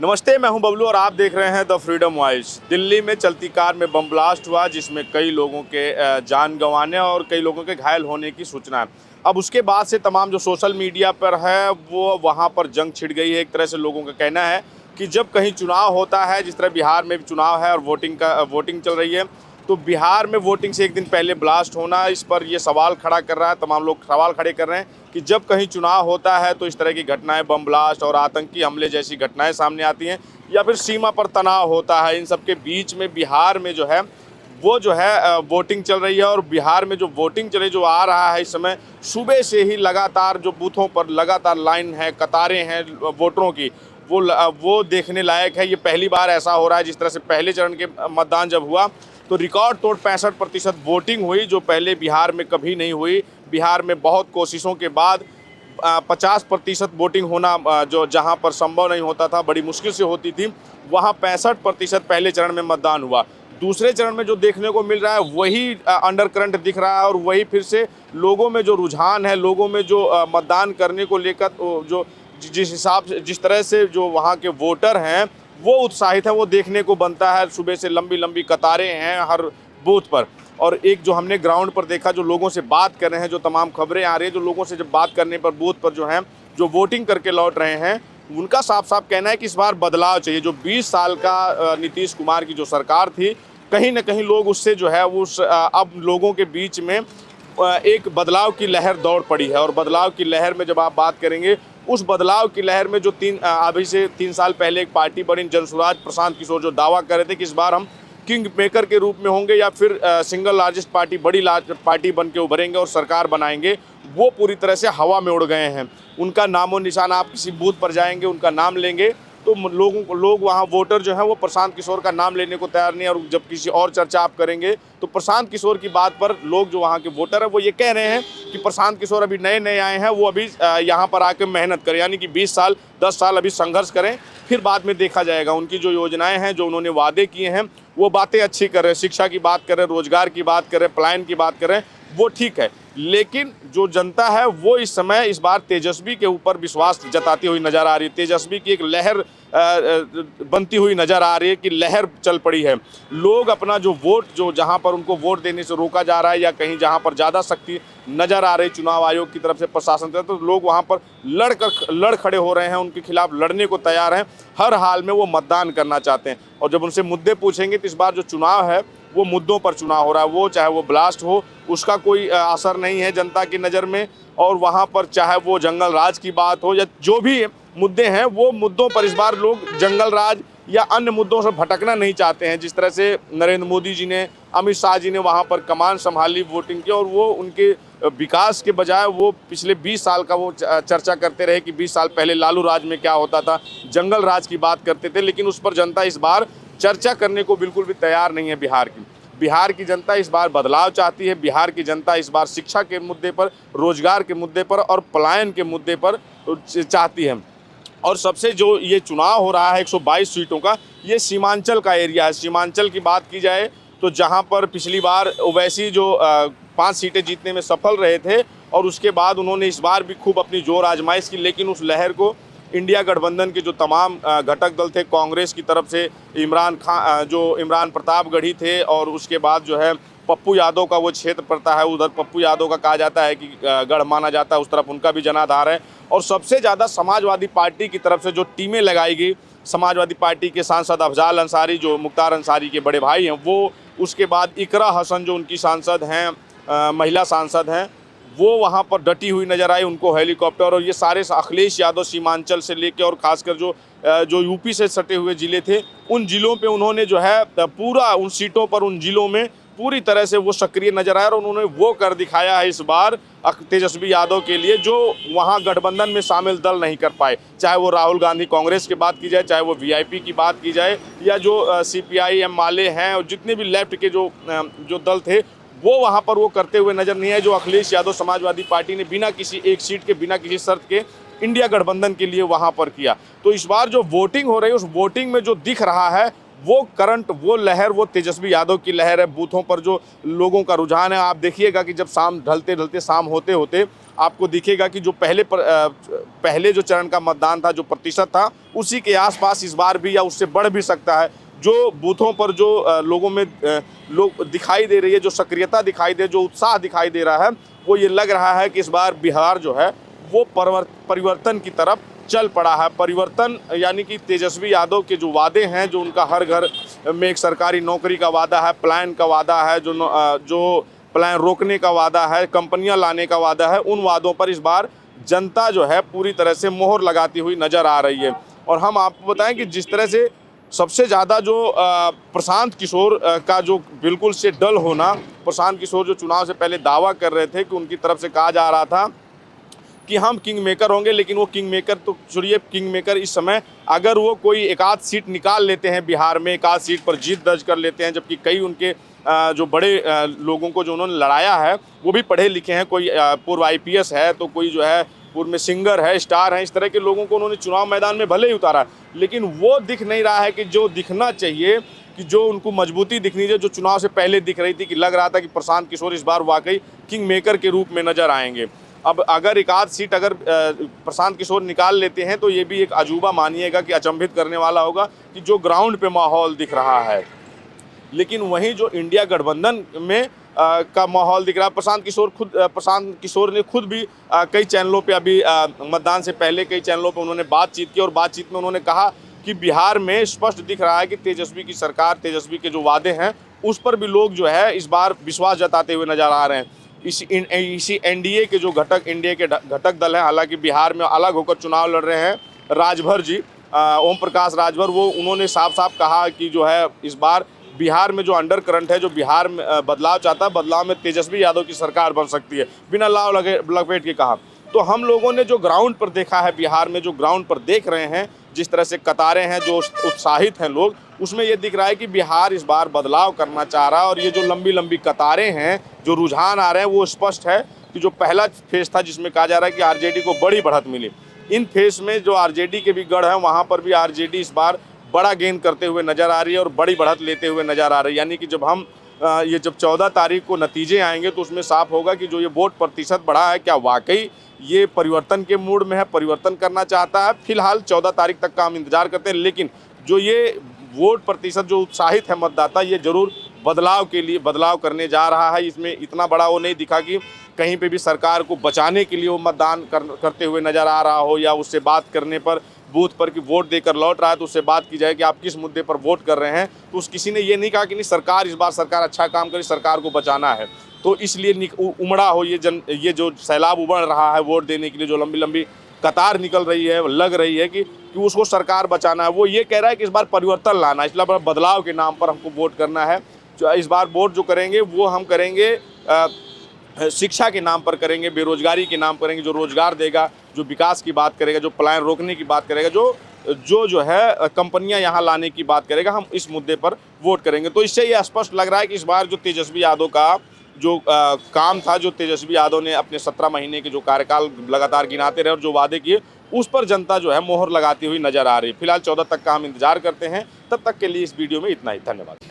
नमस्ते, मैं हूं बबलू और आप देख रहे हैं द फ्रीडम वॉइस। दिल्ली में चलती कार में बम ब्लास्ट हुआ जिसमें कई लोगों के जान गंवाने और कई लोगों के घायल होने की सूचना है। अब उसके बाद से तमाम जो सोशल मीडिया पर है वो वहां पर जंग छिड़ गई है। एक तरह से लोगों का कहना है कि जब कहीं चुनाव होता है, जिस तरह बिहार में भी चुनाव है और वोटिंग चल रही है, तो बिहार में वोटिंग से एक दिन पहले ब्लास्ट होना, इस पर ये सवाल खड़ा कर रहा है। तमाम लोग सवाल खड़े कर रहे हैं कि जब कहीं चुनाव होता है तो इस तरह की घटनाएं, बम ब्लास्ट और आतंकी हमले जैसी घटनाएं सामने आती हैं, या फिर सीमा पर तनाव होता है। इन सब के बीच में बिहार में जो है वो वोटिंग चल रही है। और बिहार में जो वोटिंग चले जो आ रहा है इस समय, सुबह से ही लगातार जो बूथों पर लगातार लाइन है, कतारें हैं वोटरों की, वो देखने लायक है। ये पहली बार ऐसा हो रहा है। जिस तरह से पहले चरण के मतदान जब हुआ तो रिकॉर्ड तोड़ 65% वोटिंग हुई, जो पहले बिहार में कभी नहीं हुई। बिहार में बहुत कोशिशों के बाद 50% वोटिंग होना, जो जहां पर संभव नहीं होता था, बड़ी मुश्किल से होती थी, वहां 65% पहले चरण में मतदान हुआ। दूसरे चरण में जो देखने को मिल रहा है वही अंडर करंट दिख रहा है। और वही फिर से लोगों में जो रुझान है, लोगों में जो मतदान करने को लेकर जो जिस हिसाब से, जिस तरह से जो वहाँ के वोटर हैं वो उत्साहित है, वो देखने को बनता है। सुबह से लंबी लंबी कतारें हैं हर बूथ पर। और एक जो हमने ग्राउंड पर देखा, जो लोगों से बात कर रहे हैं, जो तमाम खबरें आ रही है, जो लोगों से जब बात करने पर बूथ पर जो हैं, जो वोटिंग करके लौट रहे हैं, उनका साफ साफ कहना है कि इस बार बदलाव चाहिए। जो 20 साल का नीतीश कुमार की जो सरकार थी, कहीं ना कहीं लोग उससे जो है अब लोगों के बीच में एक बदलाव की लहर दौड़ पड़ी है। और बदलाव की लहर में जब आप बात करेंगे, उस बदलाव की लहर में जो अभी से 3 साल पहले एक पार्टी बनी जनसुराज, प्रशांत किशोर, जो दावा कर रहे थे कि इस बार हम किंग मेकर के रूप में होंगे या फिर सिंगल लार्जेस्ट पार्टी, बड़ी पार्टी बन के उभरेंगे और सरकार बनाएंगे, वो पूरी तरह से हवा में उड़ गए हैं। उनका नामो निशान, आप किसी बूथ पर जाएंगे उनका नाम लेंगे तो लोग वहाँ वोटर जो है वो प्रशांत किशोर का नाम लेने को तैयार नहीं है। और जब किसी और चर्चा आप करेंगे तो प्रशांत किशोर की बात पर लोग जो वहाँ के वोटर हैं वो ये कह रहे हैं कि प्रशांत किशोर अभी नए नए आए हैं, वो अभी यहाँ पर आके मेहनत करें, यानी कि 20 साल 10 साल अभी संघर्ष करें, फिर बाद में देखा जाएगा। उनकी जो योजनाएं हैं, जो उन्होंने वादे किए हैं, वो बातें अच्छी कर रहे हैं। शिक्षा की बात कर रहे हैं, रोजगार की बात कर रहे हैं, पलायन की बात कर रहे हैं, वो ठीक है। लेकिन जो जनता है वो इस समय इस बार तेजस्वी के ऊपर विश्वास जताती हुई नजर आ रही है। तेजस्वी की एक लहर बनती हुई नजर आ रही है कि लहर चल पड़ी है। लोग अपना जो वोट, जो जहां पर उनको वोट देने से रोका जा रहा है या कहीं जहां पर ज़्यादा सख्ती नजर आ रही चुनाव आयोग की तरफ से, प्रशासन की तरफ, तो लोग वहां पर लड़ खड़े हो रहे हैं, उनके खिलाफ लड़ने को तैयार हैं। हर हाल में वो मतदान करना चाहते हैं। और जब उनसे मुद्दे पूछेंगे तो इस बार जो चुनाव है वो मुद्दों पर चुनाव हो रहा है। वो चाहे वो ब्लास्ट हो, उसका कोई असर नहीं है जनता की नज़र में। और वहाँ पर चाहे वो जंगल राज की बात हो या जो भी मुद्दे हैं, वो मुद्दों पर इस बार लोग जंगल राज या अन्य मुद्दों से भटकना नहीं चाहते हैं। जिस तरह से नरेंद्र मोदी जी ने, अमित शाह जी ने वहाँ पर कमान संभाली वोटिंग की, और वो उनके विकास के बजाय वो पिछले 20 साल का वो चर्चा करते रहे कि 20 साल पहले लालू राज में क्या होता था, जंगल राज की बात करते थे। लेकिन उस पर जनता इस बार चर्चा करने को बिल्कुल भी तैयार नहीं है। बिहार की जनता इस बार बदलाव चाहती है। बिहार की जनता इस बार शिक्षा के मुद्दे पर, रोजगार के मुद्दे पर और पलायन के मुद्दे पर चाहती है। और सबसे जो ये चुनाव हो रहा है 122 सीटों का, ये सीमांचल का एरिया है। सीमांचल की बात की जाए तो जहाँ पर पिछली बार ओवैसी जो 5 सीटें जीतने में सफल रहे थे, और उसके बाद उन्होंने इस बार भी खूब अपनी जोर आजमाइश की, लेकिन उस लहर को इंडिया गठबंधन के जो तमाम घटक दल थे, कांग्रेस की तरफ से इमरान प्रतापगढ़ी थे, और उसके बाद जो है पप्पू यादव का वो क्षेत्र पड़ता है, उधर पप्पू यादव का कहा जाता है कि गढ़ माना जाता है, उस तरफ उनका भी जनाधार है। और सबसे ज़्यादा समाजवादी पार्टी की तरफ से जो टीमें लगाई गई, समाजवादी पार्टी के सांसद अफजाल अंसारी, जो मुख्तार अंसारी के बड़े भाई हैं, वो, उसके बाद इकरा हसन जो उनकी सांसद हैं, महिला सांसद हैं, वो वहाँ पर डटी हुई नजर आई, उनको हेलीकॉप्टर। और ये सारे अखिलेश यादव सीमांचल से लेके और खासकर जो यूपी से सटे हुए ज़िले थे, उन ज़िलों पे उन्होंने जो है पूरा, उन सीटों पर, उन ज़िलों में पूरी तरह से वो सक्रिय नजर आया। और उन्होंने वो कर दिखाया है इस बार तेजस्वी यादव के लिए, जो वहाँ गठबंधन में शामिल दल नहीं कर पाए। चाहे वो राहुल गांधी कांग्रेस की बात की जाए, चाहे वो वीआईपी की बात की जाए, या जो सीपीआई-एम वाले हैं, और जितने भी लेफ्ट के जो दल थे, वो वहाँ पर वो करते हुए नजर नहीं आए। जो अखिलेश यादव समाजवादी पार्टी ने बिना किसी एक सीट के, बिना किसी शर्त के इंडिया गठबंधन के लिए वहाँ पर किया। तो इस बार जो वोटिंग हो रही है, उस वोटिंग में जो दिख रहा है वो करंट, वो लहर, वो तेजस्वी यादव की लहर है। बूथों पर जो लोगों का रुझान है, आप देखिएगा कि जब शाम ढलते ढलते शाम होते होते आपको दिखेगा कि जो पहले जो चरण का मतदान था, जो प्रतिशत था, उसी के आसपास इस बार भी या उससे बढ़ भी सकता है। जो बूथों पर जो लोगों में लोग दिखाई दे रही है, जो सक्रियता दिखाई दे, जो उत्साह दिखाई दे रहा है, वो ये लग रहा है कि इस बार बिहार जो है वो परिवर्तन की तरफ चल पड़ा है। परिवर्तन यानी कि तेजस्वी यादव के जो वादे हैं, जो उनका हर घर में एक सरकारी नौकरी का वादा है, प्लान का वादा है, जो प्लान रोकने का वादा है, कंपनियां लाने का वादा है, उन वादों पर इस बार जनता जो है पूरी तरह से मोहर लगाती हुई नज़र आ रही है। और हम आपको बताएं कि जिस तरह से सबसे ज़्यादा जो प्रशांत किशोर का जो बिल्कुल से डल होना, प्रशांत किशोर जो चुनाव से पहले दावा कर रहे थे कि उनकी तरफ से कहा जा रहा था कि हम किंग मेकर होंगे, लेकिन वो किंग मेकर तो छोड़िए, किंग मेकर इस समय अगर वो कोई एक आध सीट निकाल लेते हैं बिहार में, एक आध सीट पर जीत दर्ज कर लेते हैं, जबकि कई उनके जो बड़े लोगों को जो उन्होंने लड़ाया है वो भी पढ़े लिखे हैं, कोई पूर्व IPS है, तो कोई जो है पूर्व में सिंगर है, स्टार हैं, इस तरह के लोगों को उन्होंने चुनाव मैदान में भले ही उतारा, लेकिन वो दिख नहीं रहा है कि जो दिखना चाहिए, कि जो उनको मजबूती दिखनी चाहिए, जो चुनाव से पहले दिख रही थी, कि लग रहा था कि प्रशांत किशोर इस बार वाकई किंग मेकर के रूप में नजर आएंगे। अब अगर एक आध सीट अगर प्रशांत किशोर निकाल लेते हैं तो ये भी एक अजूबा मानिएगा कि अचंभित करने वाला होगा कि जो ग्राउंड पे माहौल दिख रहा है। लेकिन वहीं जो इंडिया गठबंधन में का माहौल दिख रहा है, प्रशांत किशोर ने खुद भी कई चैनलों पे अभी मतदान से पहले कई चैनलों पे उन्होंने बातचीत की, और बातचीत में उन्होंने कहा कि बिहार में स्पष्ट दिख रहा है कि तेजस्वी की सरकार, तेजस्वी के जो वादे हैं उस पर भी लोग जो है इस बार विश्वास जताते हुए नजर आ रहे हैं। इसी NDA के जो NDA के घटक दल हैं, हालांकि बिहार में अलग होकर चुनाव लड़ रहे हैं, राजभर जी, ओम प्रकाश राजभर, वो उन्होंने साफ साफ कहा कि जो है इस बार बिहार में जो अंडर करंट है, जो बिहार में बदलाव चाहता है, बदलाव में तेजस्वी यादव की सरकार बन सकती है, बिना लाव लपेट के कहा। तो हम लोगों ने जो ग्राउंड पर देखा है, बिहार में जो ग्राउंड पर देख रहे हैं, जिस तरह से कतारें हैं, जो उत्साहित हैं लोग, उसमें ये दिख रहा है कि बिहार इस बार बदलाव करना चाह रहा है। और ये जो लंबी लंबी कतारें हैं, जो रुझान आ रहे हैं, वो स्पष्ट है कि जो पहला फेज था जिसमें कहा जा रहा है कि RJD को बड़ी बढ़त मिली, इन फेज में जो RJD के भी गढ़ हैं, वहाँ पर भी RJD इस बार बड़ा गेन करते हुए नज़र आ रही है और बड़ी बढ़त लेते हुए नज़र आ रही है। यानी कि जब हम जब 14 तारीख को नतीजे आएंगे तो उसमें साफ होगा कि जो ये वोट प्रतिशत बढ़ा है, क्या वाकई ये परिवर्तन के मूड में है, परिवर्तन करना चाहता है। फिलहाल 14 तारीख तक का हम इंतजार करते हैं, लेकिन जो ये वोट प्रतिशत जो उत्साहित है मतदाता, ये जरूर बदलाव के लिए बदलाव करने जा रहा है। इसमें इतना बड़ा वो नहीं दिखा कि कहीं पे भी सरकार को बचाने के लिए वो मतदान करते हुए नज़र आ रहा हो, या उससे बात करने पर बूथ पर कि वोट देकर लौट रहा है तो उससे बात की जाए कि आप किस मुद्दे पर वोट कर रहे हैं। तो किसी ने ये नहीं कहा कि नहीं, सरकार इस बार सरकार अच्छा काम करे, सरकार को बचाना है, तो इसलिए उमड़ा हो ये जो सैलाब उमड़ रहा है वोट देने के लिए, जो लंबी लंबी कतार निकल रही है, लग रही है कि उसको सरकार बचाना है। वो ये कह रहा है कि इस बार परिवर्तन लाना है, इसलिए बदलाव के नाम पर हमको वोट करना है। जो इस बार वोट जो करेंगे वो हम करेंगे शिक्षा के नाम पर करेंगे, बेरोजगारी के नाम करेंगे, जो रोजगार देगा, जो विकास की बात करेगा, जो पलायन रोकने की बात करेगा, जो है कंपनियां यहाँ लाने की बात करेगा, हम इस मुद्दे पर वोट करेंगे। तो इससे ये स्पष्ट लग रहा है कि इस बार जो तेजस्वी यादव का जो काम था, जो तेजस्वी यादव ने अपने 17 महीने के जो कार्यकाल लगातार गिनाते रहे और जो वादे किए, उस पर जनता जो है मोहर लगाती हुई नजर आ रही है। फिलहाल 14 तक का हम इंतजार करते हैं। तब तक के लिए इस वीडियो में इतना ही। धन्यवाद।